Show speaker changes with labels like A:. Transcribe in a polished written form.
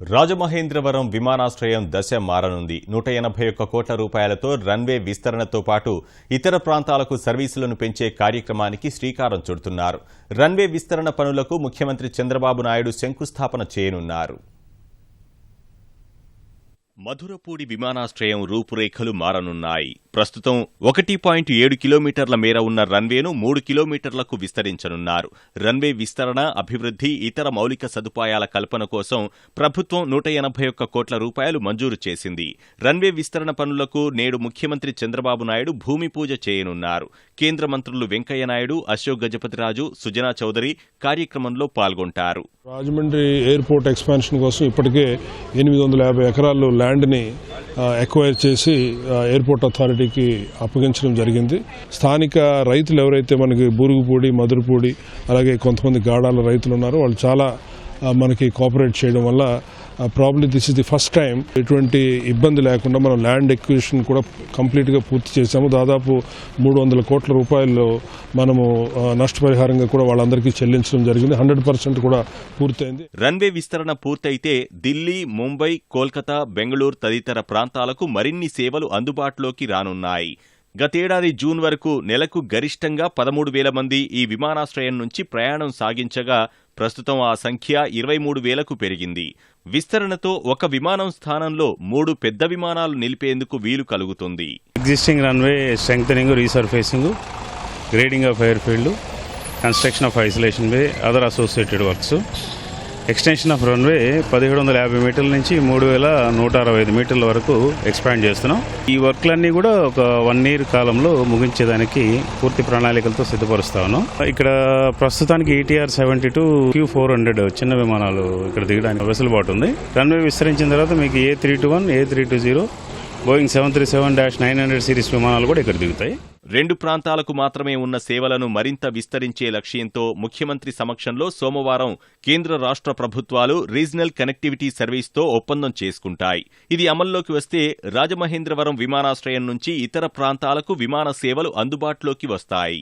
A: రాజమహేంద్రవరం విమానాశ్రయం దశ మారనుంది. 181 కోట్ల రూపాయలతో రన్వే విస్తరణతో పాటు ఇతర ప్రాంతాలకు సర్వీసులను పెంచే కార్యక్రమానికి శ్రీకారం చుడుతున్నారు. రన్వే విస్తరణ పనులకు ముఖ్యమంత్రి చంద్రబాబు నాయుడు శంకుస్థాపన చేయనున్నారు. మధురపూడి విమానాశ్రయం రూపురేఖలు మారనున్నాయి. ప్రస్తుతం 1.7 కిలోమీటర్ల మేర ఉన్న రన్వేను 3 కిలోమీటర్లకు విస్తరించనున్నారు. రన్వే విస్తరణ, అభివృద్ధి, ఇతర మౌలిక సదుపాయాల కల్పన కోసం ప్రభుత్వం 181 కోట్ల రూపాయలు మంజూరు చేసింది. రన్వే విస్తరణ పనులకు నేడు ముఖ్యమంత్రి చంద్రబాబు నాయుడు భూమి పూజ చేయనున్నారు. కేంద్ర మంత్రులు వెంకయ్యనాయుడు, అశోక్ గజపతిరాజు, సుజనా చౌదరి కార్యక్రమంలో పాల్గొంటారు.
B: రాజమండ్రి ఎయిర్పోర్ట్ ఎక్స్పాన్షన్ కోసం ఇప్పటికే 850 ఎకరాలు ల్యాండ్ని ఎక్వైర్ చేసి ఎయిర్పోర్ట్ అథారిటీకి అప్పగించడం జరిగింది. స్థానిక రైతులు ఎవరైతే మనకి బూరుగుపూడి, మధురపూడి, అలాగే కొంతమంది గాడాల రైతులు ఉన్నారో వాళ్ళు చాలా మనకి కోఆపరేట్ చేయడం వల్ల probably this is the first time ఎటువంటి ఇబ్బంది లేకుండా మనం ల్యాండ్ ఎక్విజిషన్ కూడా కంప్లీట్గా పూర్తి చేశాము. దాదాపు 300 కోట్ల రూపాయలు మనము నష్టపరిహారంగా కూడా వాళ్ళందరికీ చెల్లించడం జరిగింది. 100% కూడా పూర్తయింది.
A: రన్వే విస్తరణ పూర్తయితే ఢిల్లీ, ముంబై, కోల్కతా, బెంగళూరు తదితర ప్రాంతాలకు మరిన్ని సేవలు అందుబాటులోకి రానున్నాయి. గతేడాది జూన్ వరకు నెలకు గరిష్టంగా 13,000 మంది ఈ విమానాశ్రయం నుంచి ప్రయాణం సాగించగా ప్రస్తుతం ఆ సంఖ్య 23,000కు పెరిగింది. విస్తరణతో ఒక విమానం స్థానంలో 3 పెద్ద విమానాలు నిలిపేందుకు వీలు కలుగుతుంది.
C: Existing runway strengthening, resurfacing, grading of air field, construction of isolation way, other associated works, extension of runway 1750 మీటర్ల నుంచి 3165 మీటర్ల వరకు ఎక్స్పాండ్ చేస్తున్నాం. ఈ వర్క్లన్నీ కూడా ఒక 1 ఇయర్ కాలంలో ముగించేదానికి పూర్తి ప్రణాళికలతో సిద్ధపరుస్తా ఉన్నాం. ఇక్కడ ప్రస్తుతానికి ETR 72 Q400 చిన్న విమానాలు ఇక్కడ దిగడానికి వెసులుబాటు ఉంది. రన్వే విస్తరించిన తర్వాత మీకు A321, A320, బోయింగ్ 737-900 సిరీస్ విమానాలు కూడా ఇక్కడ దిగుతాయి.
A: 2 ప్రాంతాలకు మాత్రమే ఉన్న సేవలను మరింత విస్తరించే లక్ష్యంతో ముఖ్యమంత్రి సమక్షంలో సోమవారం కేంద్ర రాష్ట్ర ప్రభుత్వాలు రీజనల్ కనెక్టివిటీ సర్వీస్తో ఒప్పందం చేసుకుంటాయి. ఇది అమల్లోకి వస్తే రాజమహేంద్రవరం విమానాశ్రయం నుంచి ఇతర ప్రాంతాలకు విమాన సేవలు అందుబాటులోకి వస్తాయి.